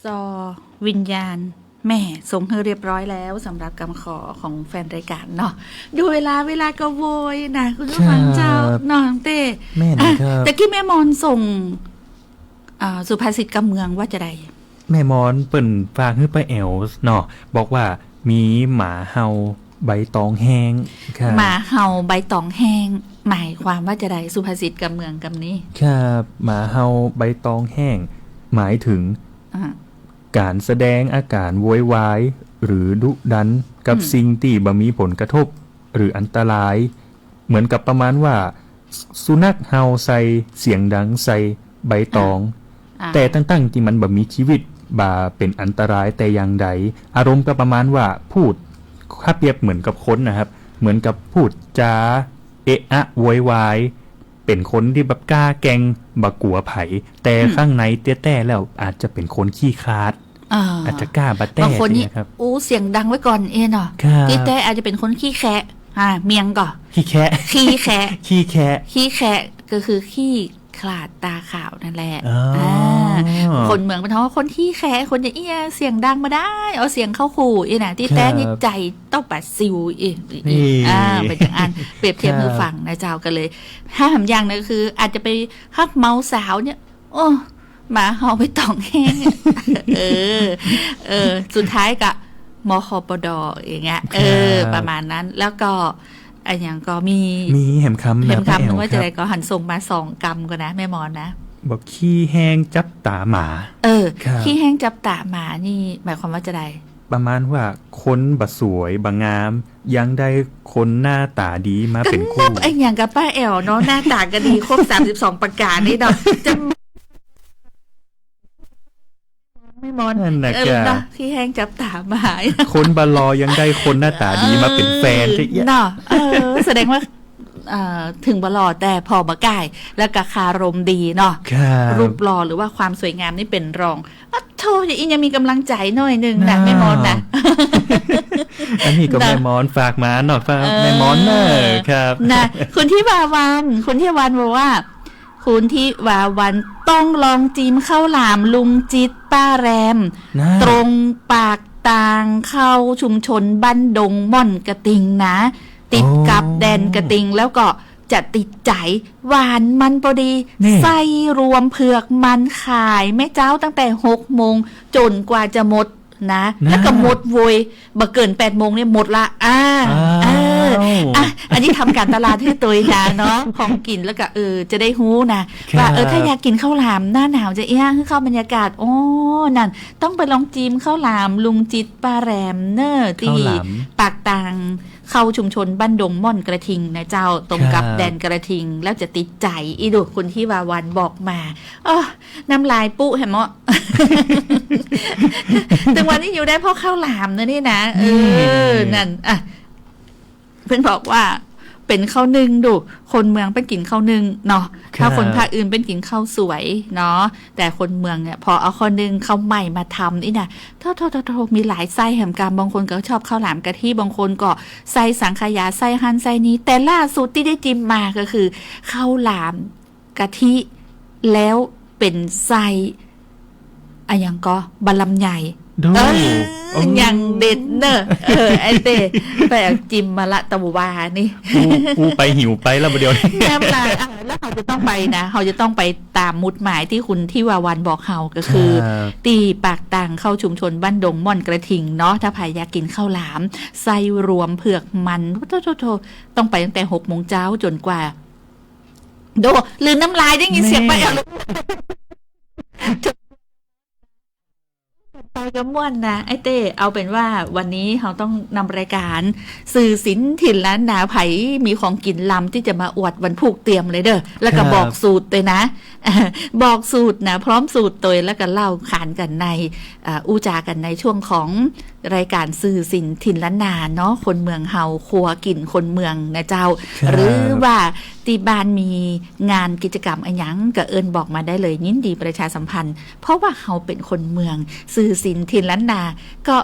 ซอวิญญาณแม่ส่งให้เรียบร้อยแล้วสำหรับคำขอของแฟนรายการเนาะดูเวลาก็โวยนะคุณผู้ฟังเจ้าน้องเต้ แม่นะครับ แต่กี้แม่มอนส่งสุภาษิตกำเมืองว่าจะใด แม่มอนเปิ่นฝากให้ไปแอลเนาะบอกว่ามีหมาเห่าใบตองแห้งครับ หมาเห่าใบตองแห้งหมายความว่าจะใดสุภาษิตกำเมืองกำนี้ ครับหมาเห่าใบตองแห้งหมายถึง อ่า การแสดงอาการโวยวายหรือดุดันกับสิ่งที่บ่มีผลกระทบหรืออันตราย เหมือนกับประมาณว่าสุนัขเห่าใส่เสียงดังใส่ใบตอง แต่ตั้งๆที่มันบ่มีชีวิตบ่เป็นอันตรายแต่อย่างใดอารมณ์ก็ประมาณว่าพูดถ้าเปรียบเหมือนกับคนนะครับเหมือนกับพูดจาเอะอะโวยวายเป็นคนที่แบบกล้าแกงบักกลัวไผแต่ข้างในเตี้ยแต่แล้วอาจจะเป็นคนขี้คลาดอาจจะกล้าบัดแต่ บางคนนี่ นะครับ เสียงดังไว้ก่อนเนาะ ครับ ที่แต่อาจจะเป็นคนขี้แคะเมียงก่อน ขี้แคะ ขี้แคะ ขี้แคะ ขี้แคะก็คือขี้ ขลาดตาขาวนั่นแหละ อ๋ออ่ คนเมืองเป็นท้องว่าคนที่แค่คนจะเอี้ยเสียงดังมาได้เอาเสียงเข้าขู่อีนะที่แต้นี่ใจต้องปัดซิวอีเป็นอย่างอันเปรียบเทียบมือฟังนะเจ้ากันเลยถ้าทำอย่างนึงคืออาจจะไปฮักเมาสาวเนี่ยโอ้หมาเฮาไปต่องแห้งสุดท้ายกับมคปดอย่างเงี้ยประมาณนั้นแล้วก็อันอย่างก็มีแหมคำแหมคำนึกว่าจะได้ก็หันส่งมา2 กรรมก็นะแม่มอนนะบอกขี้แห้งจับตาหมาขี้แห้งจับตาหมานี่หมายความว่าจะได้ประมาณว่าคนบสวยบงามยังได้คนหน้าตาดีมาเป็นคู่ไอ้อย่างกับป้าแอลเนาะหน้าตาก็ดีครบ32ประการนี่เนาะจะไม่มอนที่แห้งจับตาหมาคนบลอยังได้คนหน้าตาดีมาเป็นแฟนจะเนาะแสดงว่าถึงบลอแต่พอบะก่ายแล้วก็คารมดีเนาะรูปหล่อหรือว่าความสวยงามนี่เป็นรองโธ่อย่างนี้ยังมีกำลังใจหน่อยนึงนะแม่มอนนะอันนี้ก็แม่มอนฝากมาหน่อยฝากแม่มอนเนอะครับนะคุณที่วาวันบอกว่าคุณที่วาวันต้องลองจิ้มข้าวหลามลุงจิตป้าแรมตรงปากตางเข้าชุมชนบ้านดงม่อนกระติงนะติดกับแดนกระติงแล้วก็จะติดใจหวานมันพอดีไส้รวมเผือกมันขายแม่เจ้าตั้งแต่6 โมงจนกว่าจะหมดนะแล้วก็หมดโวยบ่เกิน8 โมงเนี่ยหมดละอันนี้ทำการตลาดให้ตัวนะเนาะของกินแล้วก็จะได้ฮู้นะว่าถ้าอยากกินข้าวหลามหน้าหนาวจะคือเข้าบรรยากาศนั่นต้องไปลองจิ้มข้าวหลามลุงจิตป้าแรมเนอร์ที่ปากตางเข้าชุมชนบ้านดงม่อนกระทิงนะเจ้าตรงกับแดนกระทิงแล้วจะติดใจอีดูคนที่วาวันบอกมาน้ำลายปุ๊เห็นมั้ยถึงวันนี้อยู่ได้เพราะข้าวหลามนะนี่นะนั่นเพื่อนบอกว่าเป็นข้าวนึ่งดูคนเมืองเป็นกินข้าวนึ่งเนาะถ้าคนภาคอื่นเป็นกินข้าวสวยเนาะแต่คนเมืองเนี่ยพอเอาข้าวนึ่งข้าวใหม่มาทำนี่นะโทมีหลายไส้แหมกามบางคนก็ชอบข้าวหลามกะทิบางคนก็ไส้สังขยาไส้หั่นไส้นี้แต่ล่าสุดที่ได้จิ้มมาก็คือข้าวหลามกะทิแล้วเป็นไส้อย่างก็บะลำใหญ่อย่างเด็ดเนอะไอเต้ไปจิ้มมาละตะวานี่กูไปหิวไปแล้วเดียวน้ำลายแล้วเขาจะต้องไปนะเขาจะต้องไปตามมุดหมายที่คุณที่วาวันบอกเขาก็คือตีปากต่างเข้าชุมชนบ้านดงม่อนกระทิงเนาะถ้าใครอยากกินข้าวหลามไส้รวมเผือกมันโธ่ต้องไปตั้งแต่6 โมงเช้าจนกว่าโดลืมน้ำลายได้ยินเสียงไปไปกับม่วนนะไอเต้เอาเป็นว่าวันนี้เราต้องนำรายการสื่อศิลป์ถิ่นล้านนาไผมีของกินลำที่จะมาอวดวันผูกเตรียมเลยเด้อแล้วก็บอกสูตรเลยนะบอกสูตรนะพร้อมสูตรตัวแล้วก็เล่าขานกันในอู้จากันในช่วงของรายการสื่อศิลป์ถิ่นล้านนาเนาะคนเมืองเฮาครัวกินคนเมืองนะเจ้าหรือว่าที่บ้านมีงานกิจกรรมอันยังก็เอิญบอกมาได้เลยยินดีประชาสัมพันธ์เพราะว่าเฮาเป็นคนเมืองสื่อศิลป์ถิ่นล้านนาก็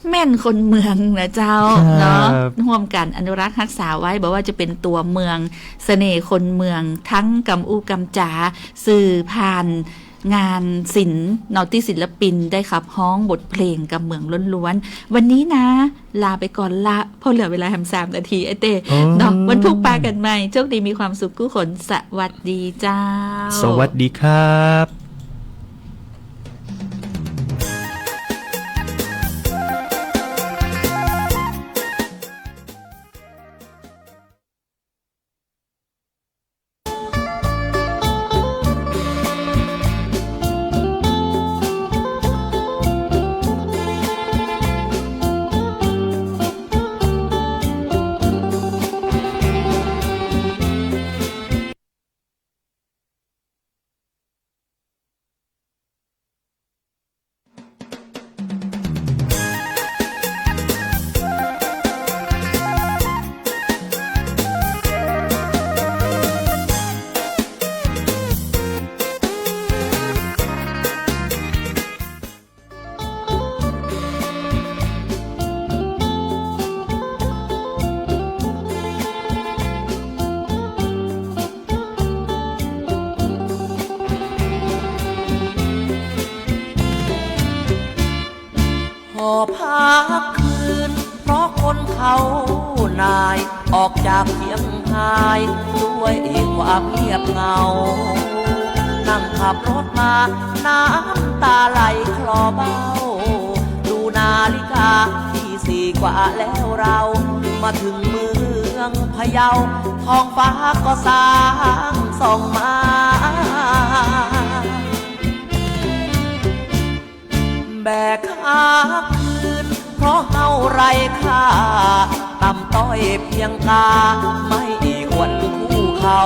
แม่นคนเมืองนะเจ้าเนาะร่วมกันอนุรักษ์รักษาไว้บอกว่าจะเป็นตัวเมืองเสน่ห์คนเมืองทั้งกำอู้กำจ๋าสื่อผ่านงานศิลป์นอที่ศิลปินได้ขับฮ้องบทเพลงกับเมืองล้วนๆวันนี้นะลาไปก่อนละเพราะเหลือเวลา3 นาทีไอเต้เนาะวันพุธปากันใหม่โชคดีมีความสุขกู้ขนสวัสดีเจ้าสวัสดีครับ พักคืนเพราะคนเขานายออกจากเชียงรายด้วยความเงียบเหงานั่งขับรถมาน้ำตาไหลคลอเบ้าดูนาฬิกาที่สี่กว่าแล้วเรามาถึงเมืองพะเยาท้องฟ้าก็สางส่องมาแบกค้างคืนเพราะเฮาไรค่าต่ำต้อยเพียงกาไม่ควรคู่เขา